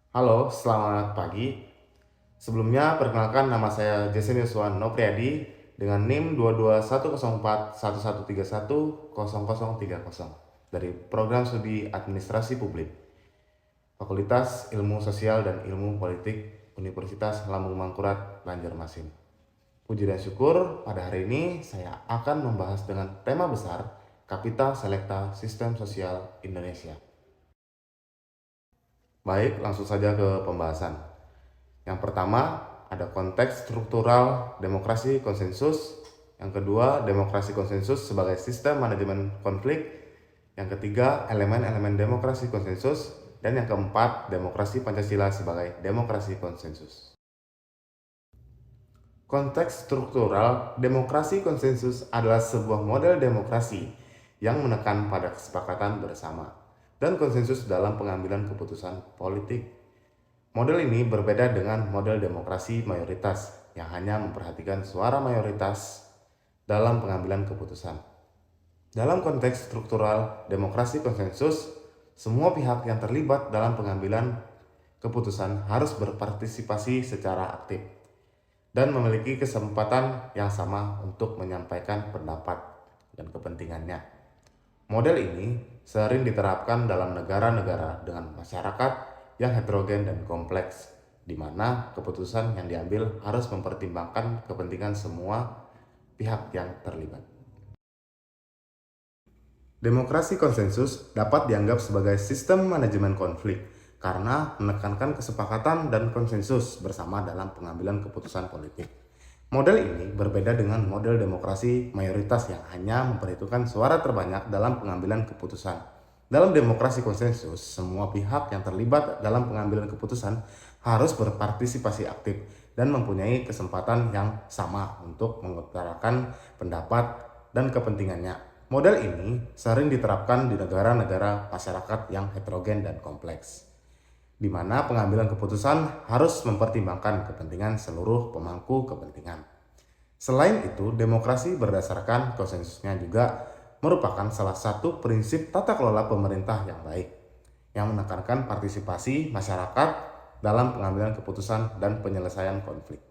Halo, selamat pagi. Sebelumnya, perkenalkan nama saya Jason Yuswan Nopriadi dengan NIM 2210411310030 dari Program Studi Administrasi Publik, Fakultas Ilmu Sosial dan Ilmu Politik, Universitas Lambung Mangkurat, Banjarmasin. Puji dan syukur, pada hari ini saya akan membahas dengan tema besar Kapita Selecta Sistem Sosial Indonesia. Baik, langsung saja ke pembahasan. Yang pertama, ada konteks struktural demokrasi konsensus. Yang kedua, demokrasi konsensus sebagai sistem manajemen konflik. Yang ketiga, elemen-elemen demokrasi konsensus. Dan yang keempat, demokrasi Pancasila sebagai demokrasi konsensus. Konteks struktural demokrasi konsensus adalah sebuah model demokrasi yang menekan pada kesepakatan bersama dan konsensus dalam pengambilan keputusan politik. Model ini berbeda dengan model demokrasi mayoritas yang hanya memperhatikan suara mayoritas dalam pengambilan keputusan. Dalam konteks struktural demokrasi konsensus, semua pihak yang terlibat dalam pengambilan keputusan harus berpartisipasi secara aktif dan memiliki kesempatan yang sama untuk menyampaikan pendapat dan kepentingannya. Model ini sering diterapkan dalam negara-negara dengan masyarakat yang heterogen dan kompleks, di mana keputusan yang diambil harus mempertimbangkan kepentingan semua pihak yang terlibat. Demokrasi konsensus dapat dianggap sebagai sistem manajemen konflik karena menekankan kesepakatan dan konsensus bersama dalam pengambilan keputusan politik. Model ini berbeda dengan model demokrasi mayoritas yang hanya memperhitungkan suara terbanyak dalam pengambilan keputusan. Dalam demokrasi konsensus, semua pihak yang terlibat dalam pengambilan keputusan harus berpartisipasi aktif dan mempunyai kesempatan yang sama untuk mengutarakan pendapat dan kepentingannya. Model ini sering diterapkan di negara-negara masyarakat yang heterogen dan kompleks, di mana pengambilan keputusan harus mempertimbangkan kepentingan seluruh pemangku kepentingan. Selain itu, demokrasi berdasarkan konsensusnya juga merupakan salah satu prinsip tata kelola pemerintah yang baik, yang menekankan partisipasi masyarakat dalam pengambilan keputusan dan penyelesaian konflik.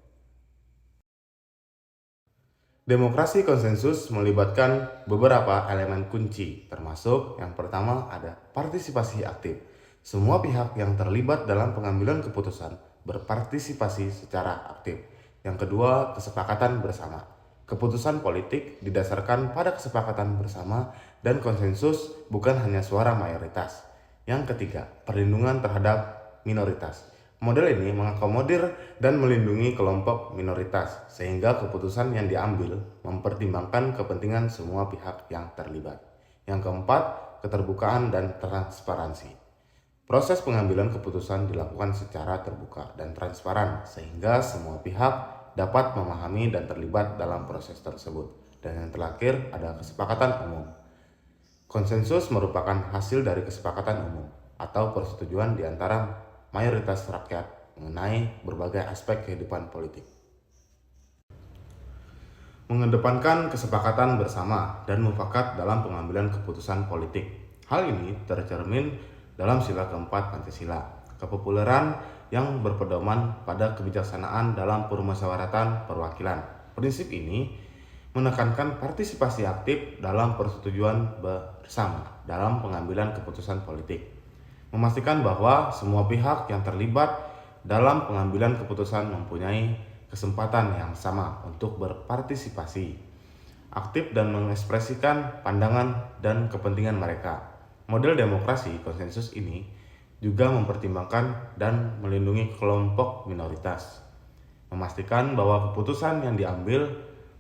Demokrasi konsensus melibatkan beberapa elemen kunci, termasuk yang pertama ada partisipasi aktif. Semua pihak yang terlibat dalam pengambilan keputusan berpartisipasi secara aktif. Yang kedua, kesepakatan bersama. Keputusan politik didasarkan pada kesepakatan bersama dan konsensus, bukan hanya suara mayoritas. Yang ketiga, perlindungan terhadap minoritas. Model ini mengakomodir dan melindungi kelompok minoritas, sehingga keputusan yang diambil mempertimbangkan kepentingan semua pihak yang terlibat. Yang keempat, keterbukaan dan transparansi. Proses pengambilan keputusan dilakukan secara terbuka dan transparan, sehingga semua pihak dapat memahami dan terlibat dalam proses tersebut. Dan yang terakhir, ada kesepakatan umum. Konsensus merupakan hasil dari kesepakatan umum atau persetujuan di antara mayoritas rakyat mengenai berbagai aspek kehidupan politik. Mengedepankan kesepakatan bersama dan mufakat dalam pengambilan keputusan politik. Hal ini tercermin dalam sila keempat Pancasila. Kepopuleran yang berpedoman pada kebijaksanaan dalam permusyawaratan perwakilan. Prinsip ini menekankan partisipasi aktif dalam persetujuan bersama dalam pengambilan keputusan politik, memastikan bahwa semua pihak yang terlibat dalam pengambilan keputusan mempunyai kesempatan yang sama untuk berpartisipasi aktif dan mengekspresikan pandangan dan kepentingan mereka. Model demokrasi konsensus ini juga mempertimbangkan dan melindungi kelompok minoritas, memastikan bahwa keputusan yang diambil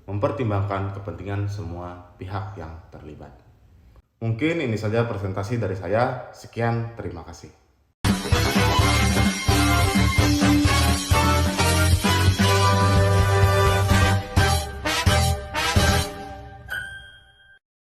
mempertimbangkan kepentingan semua pihak yang terlibat. Mungkin ini saja presentasi dari saya. Sekian, terima kasih.